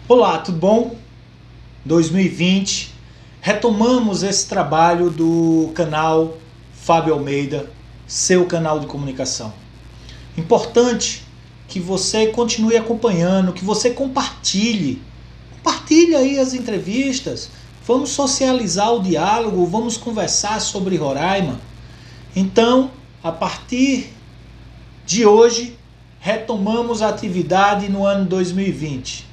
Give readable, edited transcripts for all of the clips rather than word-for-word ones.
Olá, tudo bom? 2020, retomamos esse trabalho do canal Fábio Almeida, seu canal de comunicação. Importante que você continue acompanhando, que você compartilhe aí as entrevistas, vamos socializar o diálogo, vamos conversar sobre Roraima. Então, a partir de hoje, retomamos a atividade no ano 2020.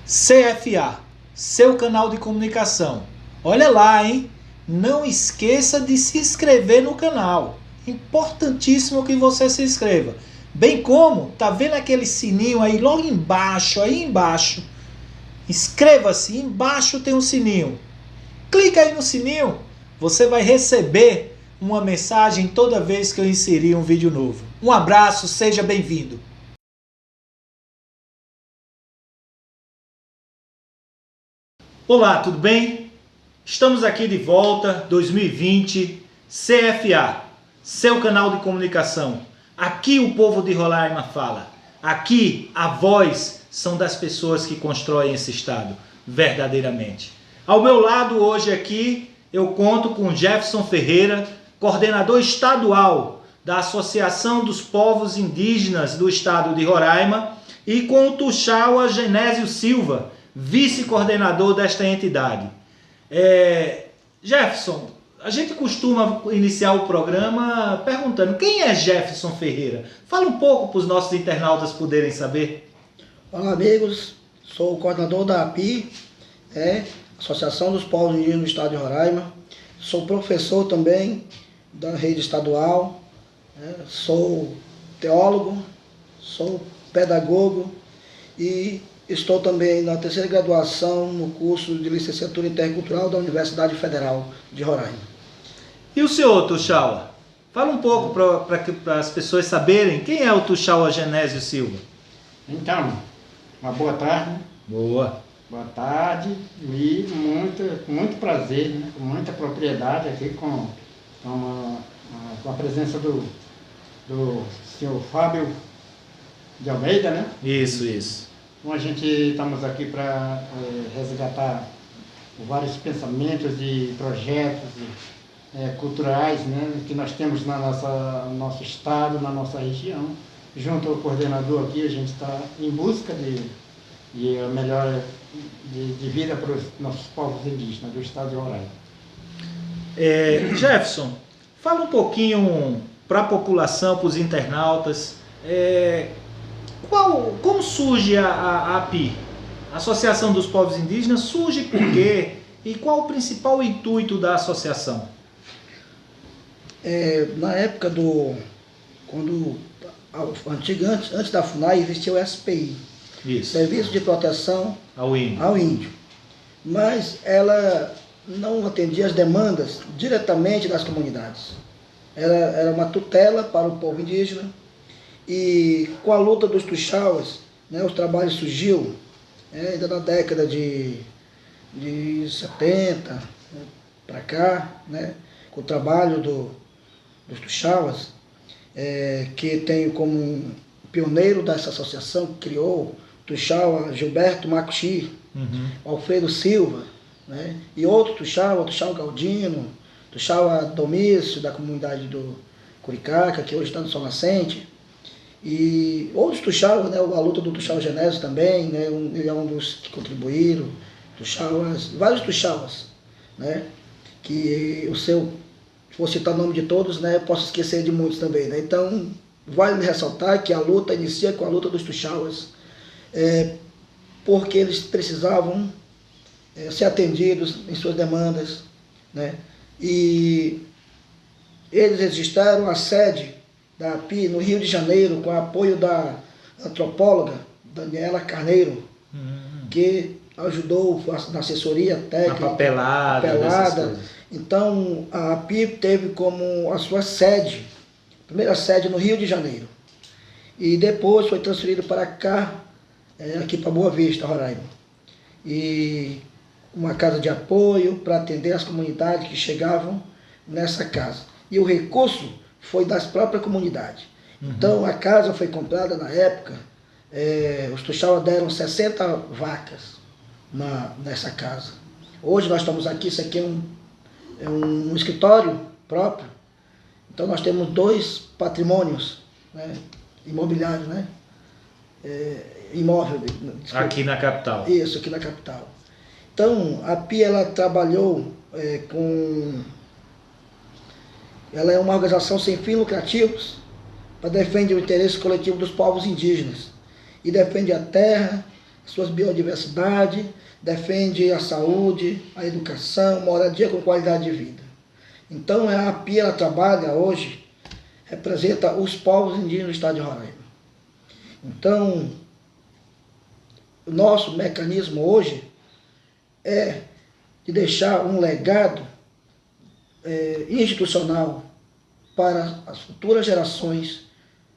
CFA, seu canal de comunicação. Olha lá, hein? Não esqueça de se inscrever no canal. Importantíssimo que você se inscreva. Bem como, tá vendo aquele sininho aí logo embaixo, aí embaixo? Inscreva-se, embaixo tem um sininho. Clica aí no sininho, você vai receber uma mensagem toda vez que eu inserir um vídeo novo. Um abraço, seja bem-vindo. Olá, tudo bem? Estamos aqui de volta, 2020, CFA, seu canal de comunicação. Aqui o povo de Roraima fala. Aqui a voz são das pessoas que constroem esse estado, verdadeiramente. Ao meu lado hoje aqui eu conto com Jefferson Ferreira, coordenador estadual da Associação dos Povos Indígenas do Estado de Roraima, e com o Tuxaua Genésio Silva, vice-coordenador desta entidade. Jefferson, a gente costuma iniciar o programa perguntando quem é Jefferson Ferreira? Fala um pouco para os nossos internautas poderem saber. Olá, amigos, sou o coordenador da API, Associação dos Povos Indígenas do Estado de Roraima. Sou professor também da rede estadual, sou teólogo, sou pedagogo e estou também na terceira graduação no curso de licenciatura intercultural da Universidade Federal de Roraima. E o senhor, Tuxaua? Fala um pouco para as pessoas saberem quem é o Tuxaua Genésio Silva. Então, uma boa tarde. Boa. Boa tarde e muito prazer, né? Com muita propriedade aqui com a presença do senhor Fábio de Almeida, né? Isso. Então a gente estamos aqui para resgatar vários pensamentos e projetos culturais, né, que nós temos no nosso estado, na nossa região. Junto ao coordenador aqui, a gente está em busca de a melhora de vida para os nossos povos indígenas do estado de Roraima. Jefferson, fala um pouquinho para a população, para os internautas, como surge a API, Associação dos Povos Indígenas, surge por quê? E qual o principal intuito da associação? Na época antes da FUNAI existia o SPI, Isso. Serviço de Proteção ao Índio. Mas ela não atendia as demandas diretamente das comunidades. Era uma tutela para o povo indígena. E com a luta dos Tuxauas, né, o trabalho surgiu ainda na década de 70 para cá, né, com o trabalho dos Tuxauas, que tem como pioneiro dessa associação que criou o Tuxaua Gilberto Macuxi, Alfredo Silva, né, e outro Tuxaua, o Tuxaua Galdino, Tuxaua Domício, da comunidade do Curicaca, que hoje está no Sol Nascente. E outros Tuxauas, né, a luta do Tuxaua Genésio também, né, ele é um dos que contribuíram, vários Tuxauas, né, que vou citar o nome de todos, né, posso esquecer de muitos também, né, então vale ressaltar que a luta inicia com a luta dos Tuxauas, porque eles precisavam ser atendidos em suas demandas, né, e eles registraram a sede da API no Rio de Janeiro, com o apoio da antropóloga Daniela Carneiro, que ajudou na assessoria técnica, a papelada. Então, a API teve como a sua sede, primeira sede no Rio de Janeiro, e depois foi transferido para cá, aqui para Boa Vista, Roraima, e uma casa de apoio para atender as comunidades que chegavam nessa casa. E o recurso foi das próprias comunidades. Então a casa foi comprada na época, os Tuxauas deram 60 vacas nessa casa. Hoje nós estamos aqui, isso aqui é um escritório próprio, então nós temos 2 patrimônios, né, imobiliários, né, imóvel. Desculpa. Aqui na capital. Isso, aqui na capital. Então, a PI, ela trabalhou ela é uma organização sem fins lucrativos para defender o interesse coletivo dos povos indígenas e defende a terra, suas biodiversidade, defende a saúde, a educação, moradia com qualidade de vida. Então, a PI, ela trabalha hoje, representa os povos indígenas do estado de Roraima. Então, o nosso mecanismo hoje é de deixar um legado institucional para as futuras gerações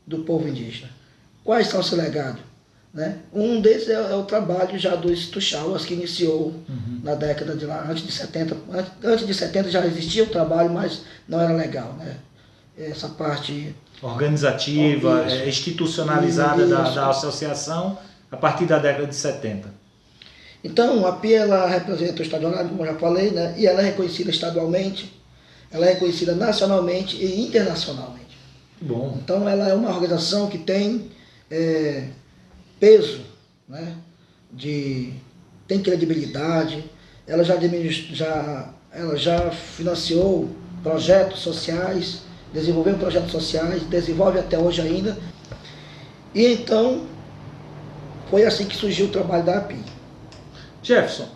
do povo indígena. Quais são esse legado? Né? Um deles é o trabalho já dos Tuxauas, que iniciou na década de lá, antes de 70. Antes de 70 já existia o trabalho, mas não era legal, né? Essa parte organizativa, institucionalizada da associação a partir da década de 70. Então, a PI, ela representa o estado de Roraima, como eu já falei, né? E ela é reconhecida estadualmente, ela é reconhecida nacionalmente e internacionalmente. Bom. Então, ela é uma organização que tem peso, né? Tem credibilidade, ela já financiou projetos sociais, desenvolveu projetos sociais, desenvolve até hoje ainda. E então, foi assim que surgiu o trabalho da API. Jefferson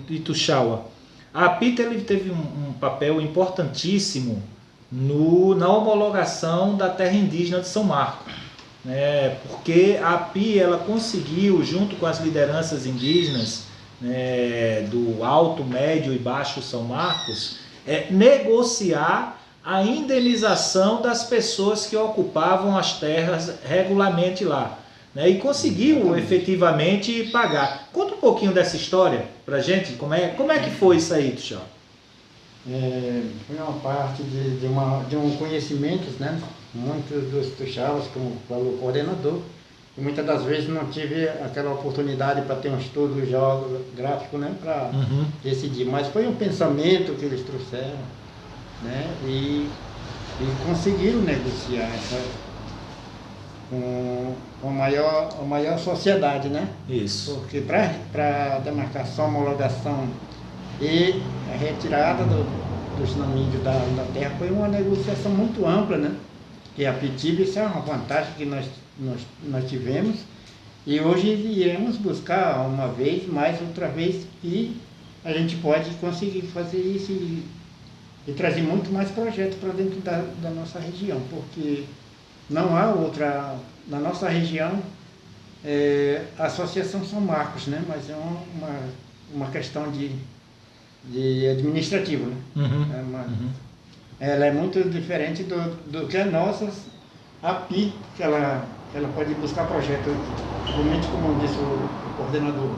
e Tuxaua, a API teve um papel importantíssimo na homologação da terra indígena de São Marcos, né? Porque a API, ela conseguiu, junto com as lideranças indígenas, né, do Alto, Médio e Baixo São Marcos, negociar a indenização das pessoas que ocupavam as terras regularmente lá. Né, e conseguiu efetivamente pagar. Conta um pouquinho dessa história pra gente, como é que foi isso aí, Tuxaua? Foi uma parte de um conhecimento, né? Muitos dos Tuxauas, como falou o coordenador, e muitas das vezes não tive aquela oportunidade para ter um estudo geográfico, né? Para decidir, mas foi um pensamento que eles trouxeram, né? E conseguiram negociar com a maior sociedade, né? Isso. Porque para demarcação, homologação e a retirada dos domínios da terra foi uma negociação muito ampla, né? E a PITIB, isso é uma vantagem que nós tivemos, e hoje iremos buscar uma vez, mais outra vez, e a gente pode conseguir fazer isso e trazer muito mais projetos para dentro da nossa região, porque não há outra, na nossa região, a Associação São Marcos, né? Mas é uma questão de administrativo, né? Ela é muito diferente do que a nossa API, que ela pode buscar projeto, realmente como disse o coordenador,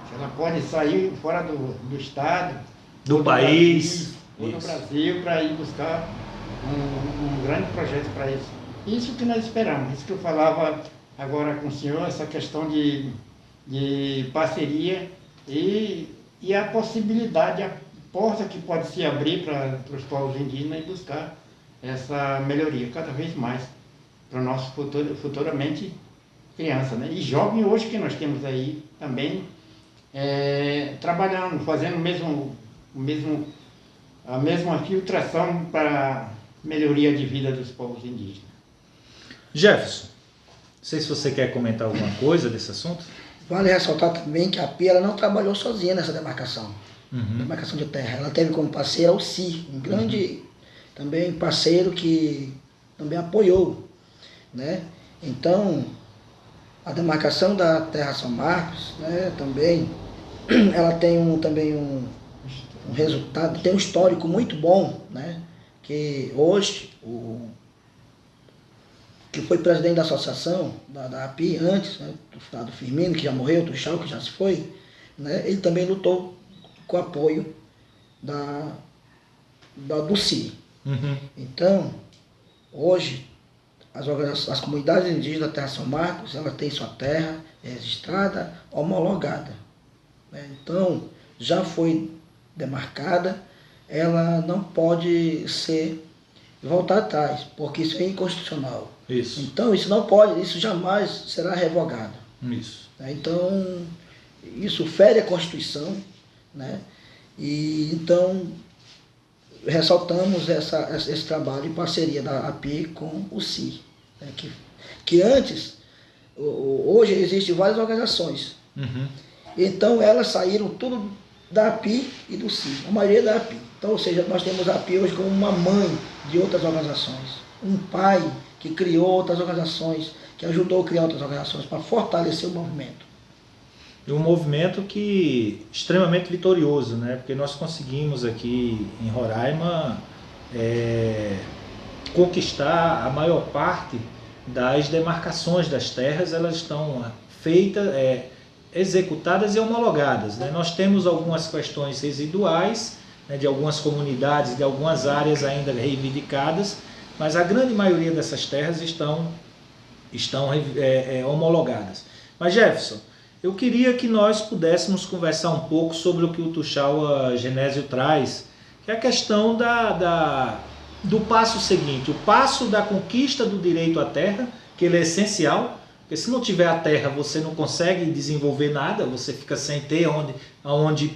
que ela pode sair fora do estado, do país, ou do Brasil, para ir buscar um grande projeto para isso. Isso que nós esperamos, isso que eu falava agora com o senhor, essa questão de parceria e a possibilidade, a porta que pode se abrir para os povos indígenas e buscar essa melhoria cada vez mais para o nosso futuramente criança, né? E jovem hoje que nós temos aí também trabalhando, fazendo a mesma filtração para melhoria de vida dos povos indígenas. Jefferson, não sei se você quer comentar alguma coisa desse assunto. Vale ressaltar também que a PI, ela não trabalhou sozinha nessa demarcação, demarcação de terra. Ela teve como parceiro o CI, um grande também parceiro que também apoiou, né? Então, a demarcação da terra São Marcos, né, também, ela tem também um resultado, tem um histórico muito bom, né? Que hoje que foi presidente da associação, da API, antes, né, do Firmino, que já morreu, do Tuxaua, que já se foi, né, ele também lutou com o apoio do CI. Então, hoje, as comunidades indígenas da Terra São Marcos, ela tem sua terra registrada, homologada. né? Então, já foi demarcada, ela não pode ser voltar atrás, porque isso é inconstitucional. Isso. Então, isso não pode, isso jamais será revogado. Isso. Né? Então, isso fere a Constituição, né? E então ressaltamos esse trabalho em parceria da API com o CI, né? que antes, hoje existem várias organizações, então elas saíram tudo da API e do CI, a maioria da API. Então, ou seja, nós temos a API hoje como uma mãe de outras organizações, um pai que criou outras organizações, que ajudou a criar outras organizações para fortalecer o movimento. E um movimento que extremamente vitorioso, né? Porque nós conseguimos aqui em Roraima conquistar a maior parte das demarcações das terras. Elas estão feitas, executadas e homologadas, né? Nós temos algumas questões residuais, né, de algumas comunidades, de algumas áreas ainda reivindicadas, mas a grande maioria dessas terras estão homologadas. Mas, Jefferson, eu queria que nós pudéssemos conversar um pouco sobre o que o Tuxaua Genésio traz, que é a questão do passo seguinte, o passo da conquista do direito à terra, que ele é essencial, porque se não tiver a terra você não consegue desenvolver nada, você fica sem ter onde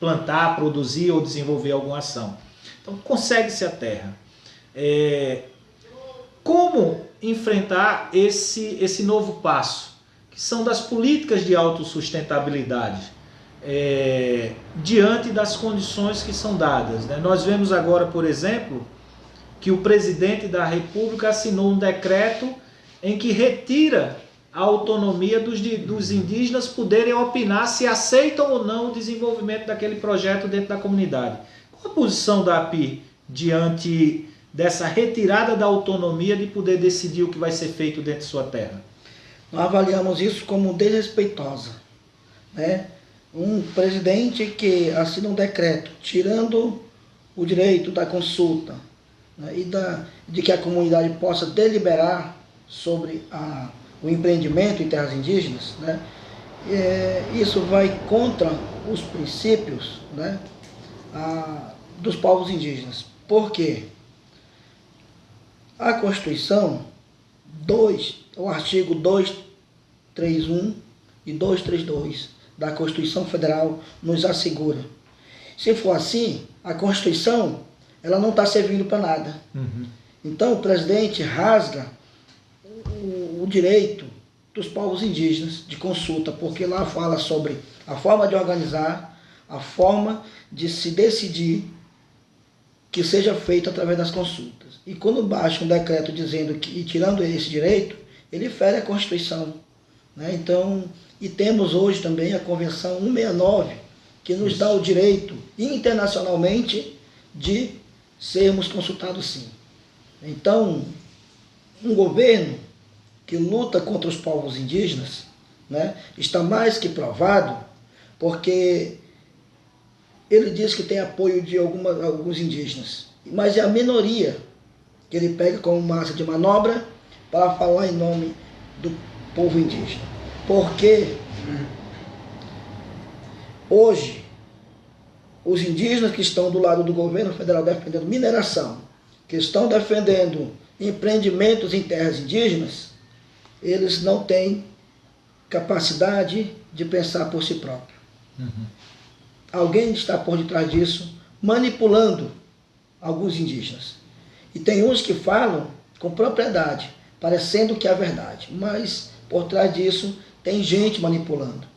plantar, produzir ou desenvolver alguma ação. Então, consegue-se a terra. Como enfrentar esse novo passo, que são das políticas de autossustentabilidade, diante das condições que são dadas, né? Nós vemos agora, por exemplo, que o presidente da República assinou um decreto em que retira a autonomia dos indígenas poderem opinar se aceitam ou não o desenvolvimento daquele projeto dentro da comunidade. Qual a posição da API diante dessa retirada da autonomia de poder decidir o que vai ser feito dentro de sua terra? Nós avaliamos isso como desrespeitosa, né? Um presidente que assina um decreto tirando o direito da consulta, né, e de que a comunidade possa deliberar sobre o empreendimento em terras indígenas, né? Isso vai contra os princípios, né, dos povos indígenas. Por quê? A Constituição, o artigo 231 e 232 da Constituição Federal nos assegura. Se for assim, a Constituição ela não está servindo para nada. Então o presidente rasga o direito dos povos indígenas de consulta, porque lá fala sobre a forma de organizar, a forma de se decidir, que seja feito através das consultas. E quando baixa um decreto dizendo que, e tirando esse direito, ele fere a Constituição, né? Então, e temos hoje também a Convenção 169, que nos dá o direito internacionalmente de sermos consultados sim. Então, um governo que luta contra os povos indígenas, né, está mais que provado, porque ele diz que tem apoio de alguns indígenas, mas é a minoria que ele pega como massa de manobra para falar em nome do povo indígena. Porque hoje os indígenas que estão do lado do governo federal defendendo mineração, que estão defendendo empreendimentos em terras indígenas, eles não têm capacidade de pensar por si próprio. Alguém está por detrás disso, manipulando alguns indígenas. E tem uns que falam com propriedade, parecendo que é a verdade, mas por trás disso tem gente manipulando.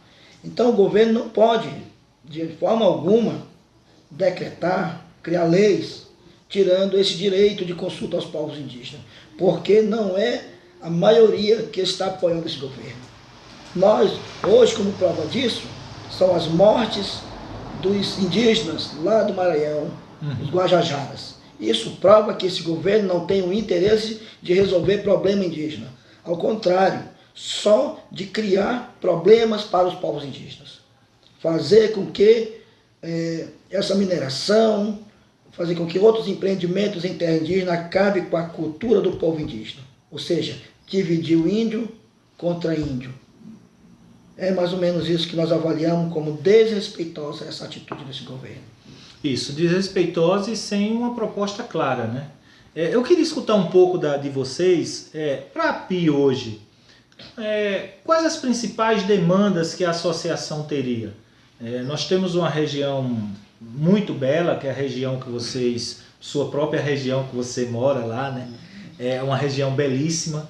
Então o governo não pode, de forma alguma, decretar, criar leis, tirando esse direito de consulta aos povos indígenas, porque não é a maioria que está apoiando esse governo. Nós, hoje, como prova disso, são as mortes dos indígenas lá do Maranhão, os Guajajaras. Isso prova que esse governo não tem o interesse de resolver problema indígena. Ao contrário, só de criar problemas para os povos indígenas. Fazer com que essa mineração, fazer com que outros empreendimentos em terra indígena acabem com a cultura do povo indígena. Ou seja, dividir o índio contra índio. É mais ou menos isso que nós avaliamos como desrespeitosa essa atitude desse governo. Isso, desrespeitosa e sem uma proposta clara, né? Eu queria escutar um pouco de vocês, para a API hoje, quais as principais demandas que a associação teria? Nós temos uma região muito bela, que é a região que vocês, sua própria região que você mora lá, né? É uma região belíssima.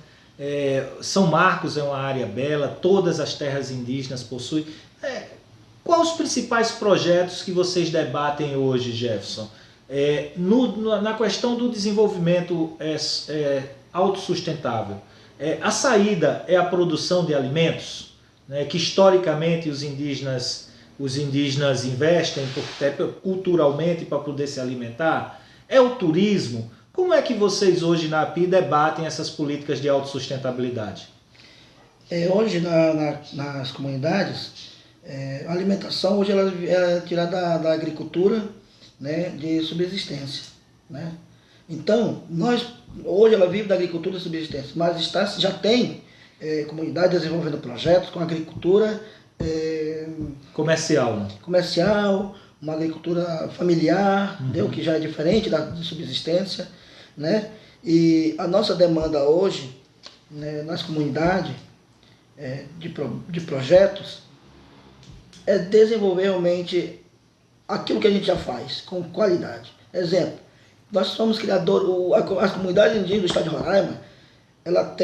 São Marcos é uma área bela, todas as terras indígenas possuem. Quais os principais projetos que vocês debatem hoje, Jefferson? Na questão do desenvolvimento autossustentável, a saída é a produção de alimentos, né, que historicamente os indígenas investem até culturalmente para poder se alimentar? É o turismo? Como é que vocês hoje na API debatem essas políticas de autossustentabilidade? Hoje nas comunidades, a alimentação hoje ela é tirada da agricultura, né, de subsistência, né? Então, hoje ela vive da agricultura de subsistência, mas já tem comunidade desenvolvendo projetos com agricultura comercial, né? Comercial, uma agricultura familiar, entendeu? Que já é diferente de subsistência, né? E a nossa demanda hoje, né, nas comunidades de projetos é desenvolver realmente aquilo que a gente já faz, com qualidade. Exemplo, nós somos criadores, as comunidades indígenas do estado de Roraima, ela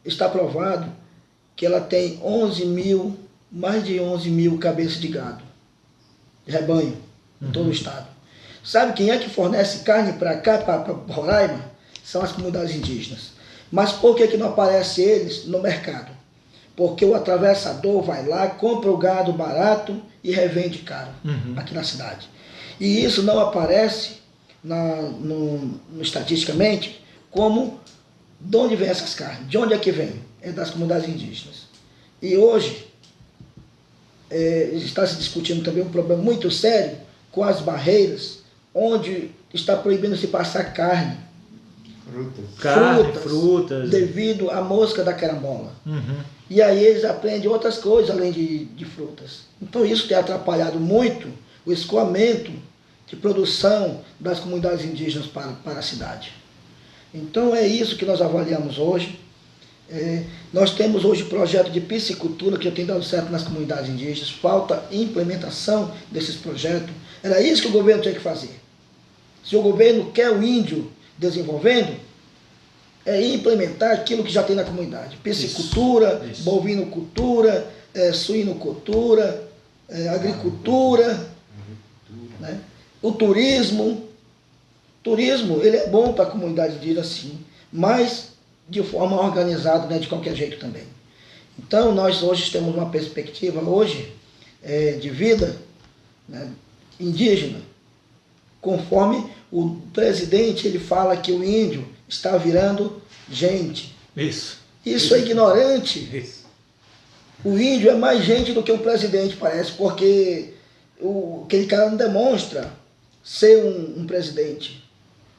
está provado que ela tem mais de 11 mil cabeças de gado, de rebanho, em todo o estado. Sabe quem é que fornece carne para cá, para Roraima? São as comunidades indígenas. Mas por que não aparece eles no mercado? Porque o atravessador vai lá, compra o gado barato e revende caro aqui na cidade. E isso não aparece estatisticamente como de onde vem essas carnes, de onde é que vem? É das comunidades indígenas. E hoje está se discutindo também um problema muito sério com as barreiras, onde está proibindo se passar carne, frutas, devido à mosca da carambola. E aí eles aprendem outras coisas além de frutas. Então isso tem atrapalhado muito o escoamento de produção das comunidades indígenas para a cidade. Então é isso que nós avaliamos hoje. Nós temos hoje projeto de piscicultura que já tem dado certo nas comunidades indígenas, falta implementação desses projetos. Era isso que o governo tinha que fazer. Se o governo quer o índio desenvolvendo, implementar aquilo que já tem na comunidade. Piscicultura, bovinocultura, suinocultura, agricultura, né? O turismo. Turismo, ele é bom para a comunidade indígena, sim, mas de forma organizada, né, de qualquer jeito também. Então, nós hoje temos uma perspectiva de vida, né, indígena, conforme o presidente ele fala que o índio está virando gente. Isso é ignorante. O índio é mais gente do que o presidente, parece, porque aquele cara não demonstra ser um presidente,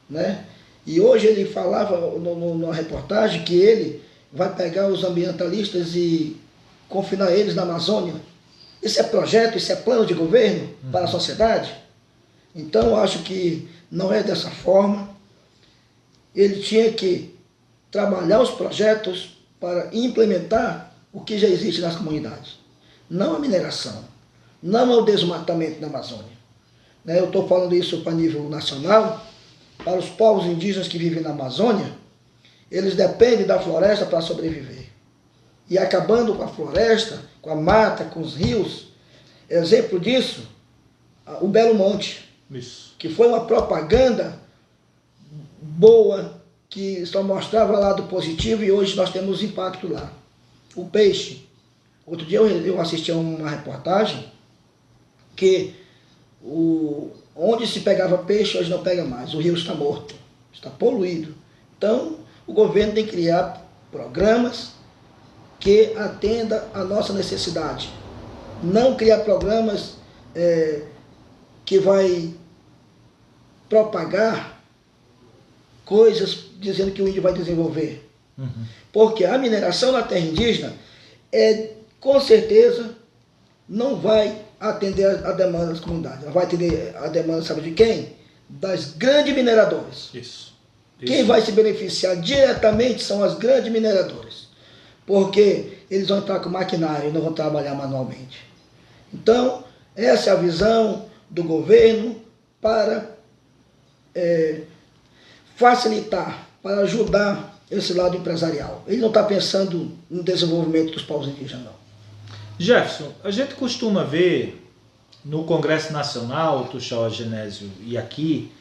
né? E hoje ele falava na reportagem que ele vai pegar os ambientalistas e confinar eles na Amazônia. Isso é projeto, isso é plano de governo para a sociedade? Então eu acho que não é dessa forma. Ele tinha que trabalhar os projetos para implementar o que já existe nas comunidades. Não a mineração, não o desmatamento da Amazônia. Eu estou falando isso para nível nacional. Para os povos indígenas que vivem na Amazônia, eles dependem da floresta para sobreviver. E acabando com a floresta, com a mata, com os rios, exemplo disso, o Belo Monte, que foi uma propaganda boa, que só mostrava lado positivo, e hoje nós temos impacto lá. O peixe. Outro dia eu assisti a uma reportagem que onde se pegava peixe, hoje não pega mais. O rio está morto, está poluído. Então, o governo tem que criar programas que atendam à nossa necessidade. Não criar programas que vai propagar coisas dizendo que o índio vai desenvolver. Porque a mineração na terra indígena é com certeza não vai atender a demanda das comunidades. Ela vai atender a demanda, sabe de quem? Das grandes mineradoras. Isso. Quem vai se beneficiar diretamente são as grandes mineradoras, porque eles vão entrar com maquinário e não vão trabalhar manualmente. Então, essa é a visão do governo para facilitar, para ajudar esse lado empresarial. Ele não está pensando no desenvolvimento dos povos indígenas, não. Jefferson, a gente costuma ver no Congresso Nacional, Tuxaua Genésio, e aqui,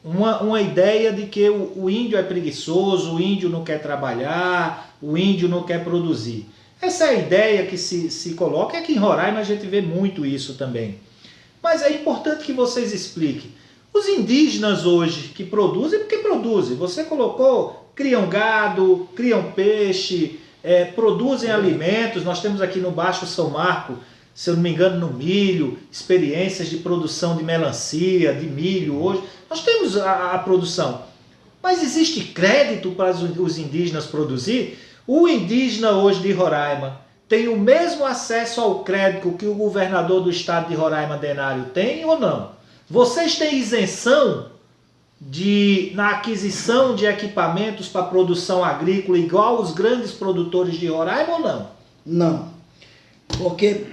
uma ideia de que o índio é preguiçoso, o índio não quer trabalhar, o índio não quer produzir. Essa é a ideia que se coloca, e aqui em Roraima a gente vê muito isso também. Mas é importante que vocês expliquem. Os indígenas hoje que produzem, porque produzem, você colocou, criam gado, criam peixe, produzem alimentos. Nós temos aqui no Baixo São Marco, se eu não me engano, no milho, experiências de produção de melancia, de milho hoje. Nós temos a produção. Mas existe crédito para os indígenas produzir? O indígena hoje de Roraima tem o mesmo acesso ao crédito que o governador do estado de Roraima, Denário, tem ou não? Vocês têm isenção na aquisição de equipamentos para produção agrícola igual os grandes produtores de Roraima ou não? Não, porque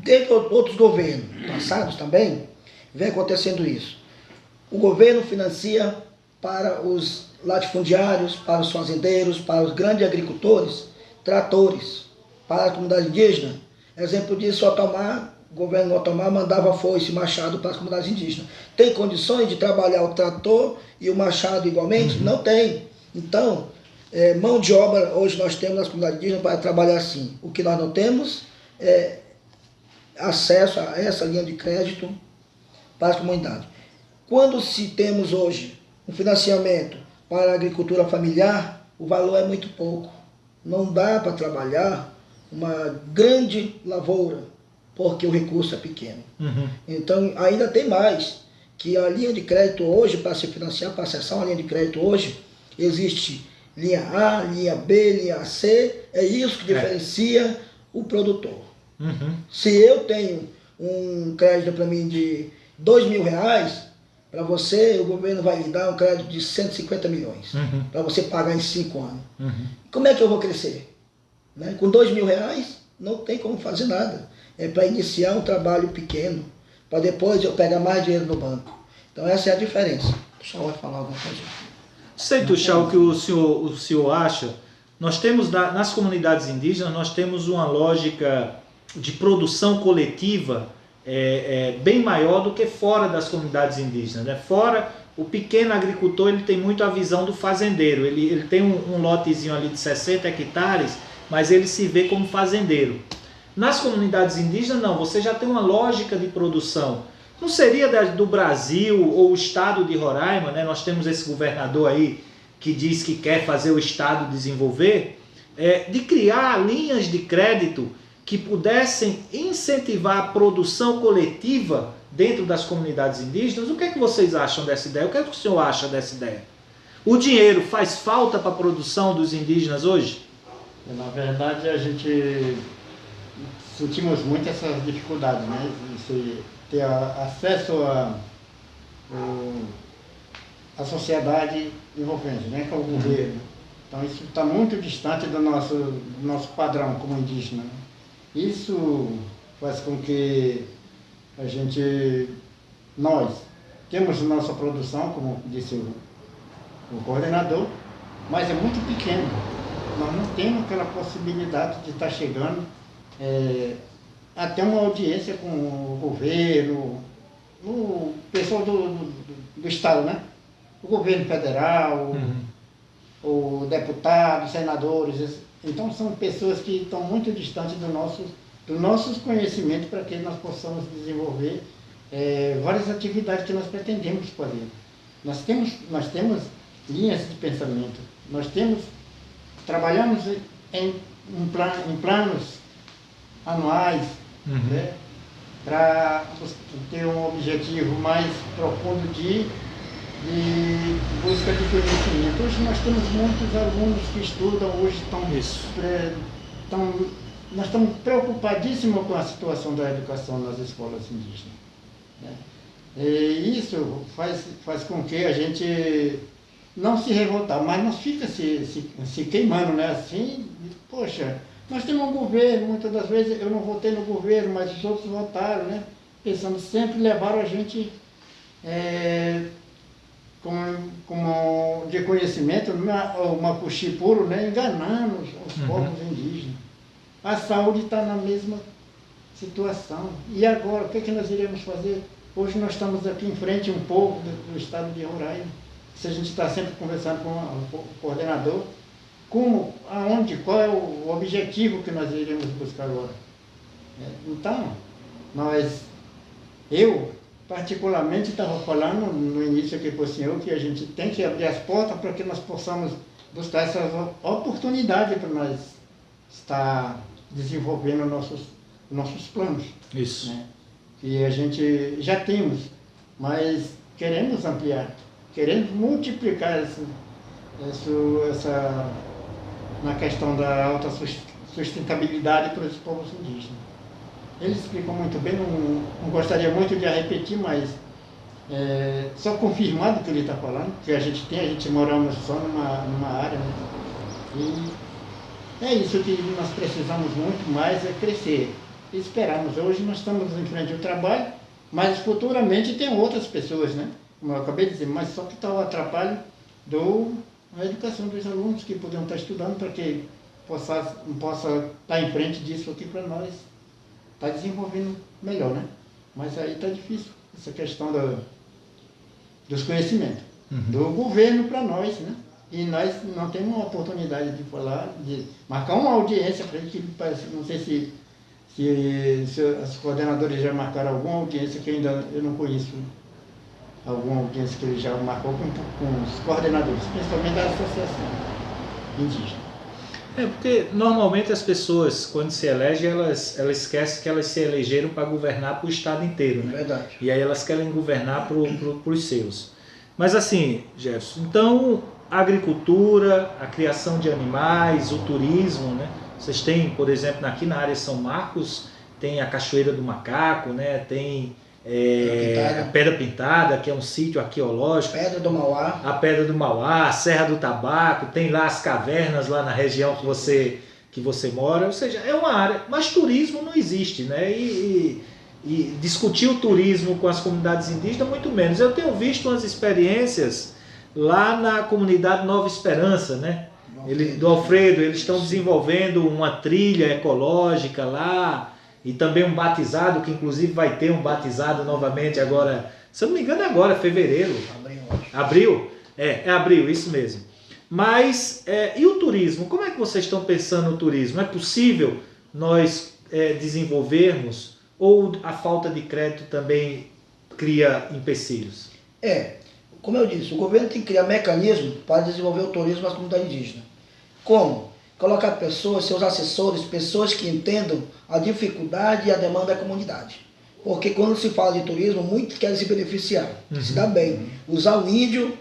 desde outros governos passados também vem acontecendo isso. O governo financia para os latifundiários, para os fazendeiros, para os grandes agricultores, tratores. Para a comunidade indígena, exemplo disso, o governo Otomar mandava foice e machado para as comunidades indígenas. Tem condições de trabalhar o trator e o machado igualmente? Não tem. Então, mão de obra hoje nós temos nas comunidades indígenas para trabalhar assim. O que nós não temos é acesso a essa linha de crédito para as comunidades. Quando se temos hoje um financiamento para a agricultura familiar, o valor é muito pouco. Não dá para trabalhar uma grande lavoura, porque o recurso é pequeno. Então, ainda tem mais, que a linha de crédito hoje, para se financiar, para acessar uma linha de crédito hoje, existe linha A, linha B, linha C, é isso que diferencia o produtor. Se eu tenho um crédito para mim de R$2.000, para você, o governo vai lhe dar um crédito de 150 milhões, para você pagar em 5 anos. Como é que eu vou crescer? Né? Com R$2.000 não tem como fazer nada. É para iniciar um trabalho pequeno, para depois eu pegar mais dinheiro no banco. Então essa é a diferença. Deixa eu falar alguma coisa. Sei, Tuxaua, o que o senhor acha. Nós temos, nas comunidades indígenas, nós temos uma lógica de produção coletiva bem maior do que fora das comunidades indígenas. Né? Fora, o pequeno agricultor ele tem muito a visão do fazendeiro. Ele tem um lotezinho ali de 60 hectares, mas ele se vê como fazendeiro. Nas comunidades indígenas, não. Você já tem uma lógica de produção. Não seria do Brasil ou o estado de Roraima, né? Nós temos esse governador aí que diz que quer fazer o estado desenvolver, de criar linhas de crédito que pudessem incentivar a produção coletiva dentro das comunidades indígenas. O que é que vocês acham dessa ideia? O que é que o senhor acha dessa ideia? O dinheiro faz falta para a produção dos indígenas hoje? Na verdade, a gente sentimos muito essas dificuldades, né? De ter acesso à sociedade envolvente, né? Que é o governo. Então, isso está muito distante do nosso padrão como indígena. Isso faz com que nós temos nossa produção, como disse o coordenador, mas é muito pequeno. Nós não temos aquela possibilidade de estar chegando até uma audiência com o governo, o pessoal do estado, né? O governo federal, o deputado, senadores. Então são pessoas que estão muito distantes dos nossos conhecimentos para que nós possamos desenvolver várias atividades que nós pretendemos fazer. Nós temos linhas de pensamento, trabalhamos em planos anuais, né, para ter um objetivo mais profundo de busca de conhecimento. Hoje nós temos muitos alunos que estudam, hoje estão nós estamos preocupadíssimos com a situação da educação nas escolas indígenas, né? E isso faz com que a gente não se revoltar, mas não fica se queimando, né? Assim, poxa, nós temos um governo, muitas das vezes eu não votei no governo, mas os outros votaram, né? Pensando sempre levaram a gente como de conhecimento, o Mapuxi puro, né? Enganando os povos indígenas. A saúde está na mesma situação. E agora, o que, que nós iremos fazer? Hoje nós estamos aqui em frente a um povo do estado de Roraima. Se a gente está sempre conversando com o coordenador, qual é o objetivo que nós iremos buscar agora? Então, eu particularmente estava falando no início aqui para o senhor que a gente tem que abrir as portas para que nós possamos buscar essas oportunidades para nós estar desenvolvendo nossos planos. Isso. Né? Que a gente já temos, mas queremos ampliar, queremos multiplicar na questão da alta sustentabilidade para os povos indígenas. Ele explicou muito bem, não gostaria muito de repetir, mas só confirmando o que ele está falando, que a gente moramos só numa área, né? E é isso que nós precisamos muito mais, é crescer. Esperamos. Hoje nós estamos em frente ao trabalho, mas futuramente tem outras pessoas, né? Como eu acabei de dizer, mas só que está o atrapalho da educação dos alunos que poderiam estar estudando para que possa estar em frente disso aqui para nós. Está desenvolvendo melhor, né? Mas aí está difícil, essa questão dos conhecimentos, do governo para nós, né? E nós não temos uma oportunidade de falar, de marcar uma audiência para a gente, não sei se os coordenadores já marcaram alguma audiência que ainda eu não conheço, alguma audiência que ele já marcou com os coordenadores, principalmente da associação indígena. Porque normalmente as pessoas, quando se elegem, elas esquecem que elas se elegeram para governar para o estado inteiro, né? Verdade. E aí elas querem governar para os seus. Mas assim, Jefferson, então a agricultura, a criação de animais, o turismo, né? Vocês têm, por exemplo, aqui na área São Marcos, tem a Cachoeira do Macaco, né? Tem a Pedra Pintada, que é um sítio arqueológico. Pedra do Mauá. A Pedra do Mauá, a Serra do Tabaco, tem lá as cavernas lá na região que você mora. Ou seja, é uma área, mas turismo não existe, né? E discutir o turismo com as comunidades indígenas, muito menos. Eu tenho visto umas experiências lá na comunidade Nova Esperança, né? Do Alfredo, eles estão desenvolvendo uma trilha ecológica lá, e também um batizado, que inclusive vai ter um batizado novamente agora, se eu não me engano agora, fevereiro. Abril? É abril, isso mesmo. Mas, e o turismo? Como é que vocês estão pensando no turismo? É possível nós desenvolvermos, ou a falta de crédito também cria empecilhos? Como eu disse, o governo tem que criar mecanismos para desenvolver o turismo nas comunidades indígenas. Como? Colocar pessoas, seus assessores, pessoas que entendam a dificuldade e a demanda da comunidade. Porque quando se fala de turismo, muitos querem se beneficiar, se dá bem. Usar o índio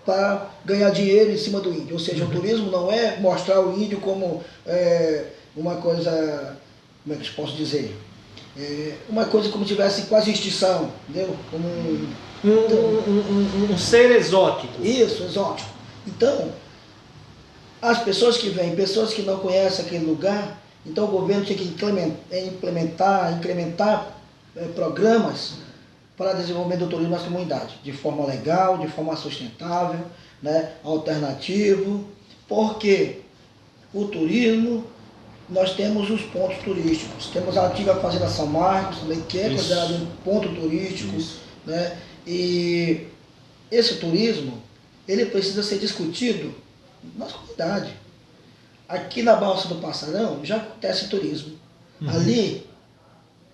para ganhar dinheiro em cima do índio. Ou seja, o turismo não é mostrar o índio como uma coisa, como é que eu posso dizer? Uma coisa como se tivesse quase extinção, entendeu? Como um ser exótico. Isso, exótico. Então, as pessoas que vêm, pessoas que não conhecem aquele lugar, então o governo tinha que incrementar programas para desenvolvimento do turismo nas comunidades, de forma legal, de forma sustentável, né, alternativo, porque o turismo, nós temos os pontos turísticos, temos a antiga Fazenda São Marcos, também, que é considerado um ponto turístico, né, e esse turismo, ele precisa ser discutido nas comunidades. Aqui na Balsa do Passarão já acontece turismo.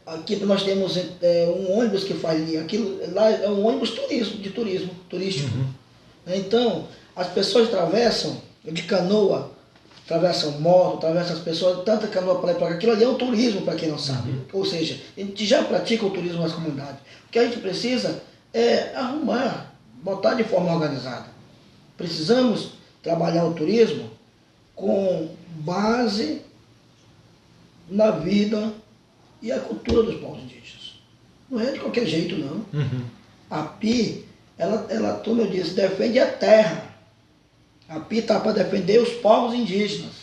Aqui nós temos um ônibus que faz linha. Aquilo lá é um ônibus turístico. Então, as pessoas atravessam de canoa, atravessam moto, atravessam as pessoas, tanta canoa para lá e para cá. Aquilo ali é um turismo, para quem não sabe. Ou seja, a gente já pratica o turismo nas comunidades. O que a gente precisa é arrumar, botar de forma organizada. Precisamos trabalhar o turismo com base na vida e a cultura dos povos indígenas. Não é de qualquer jeito, não. A API, ela, como eu disse, defende a terra. A API está para defender os povos indígenas,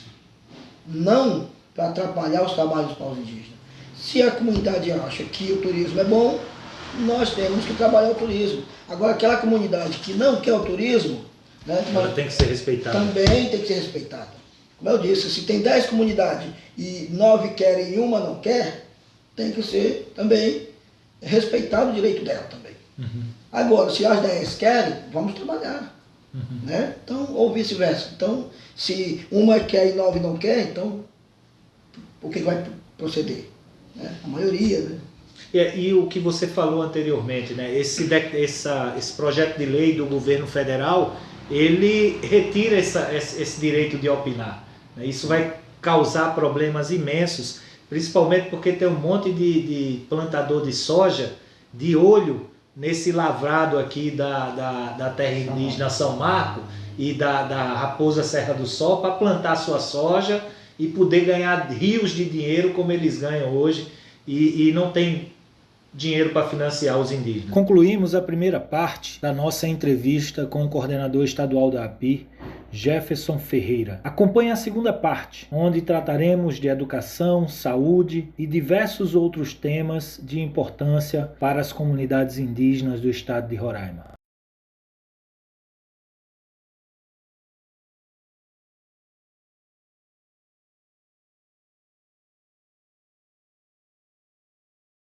não para atrapalhar os trabalhos dos povos indígenas. Se a comunidade acha que o turismo é bom, nós temos que trabalhar o turismo. Agora, aquela comunidade que não quer o turismo, né, ela tem que ser respeitada. Também tem que ser respeitada. Como eu disse, se tem 10 comunidades e 9 querem e uma não quer, tem que ser também respeitado o direito dela também. Agora, se as 10 querem, vamos trabalhar. Né? Então, ou vice-versa. Então, se uma quer e 9 não quer, então o que vai proceder? Né? A maioria, né? E o que você falou anteriormente, né? Esse projeto de lei do governo federal, ele retira esse direito de opinar. Né? Isso vai causar problemas imensos, principalmente porque tem um monte de plantador de soja de olho nesse lavrado aqui da terra indígena São Marco e da Raposa Serra do Sol para plantar sua soja e poder ganhar rios de dinheiro como eles ganham hoje e não tem dinheiro para financiar os indígenas. Concluímos a primeira parte da nossa entrevista com o coordenador estadual da API, Jefferson Ferreira. Acompanhe a segunda parte, onde trataremos de educação, saúde e diversos outros temas de importância para as comunidades indígenas do estado de Roraima.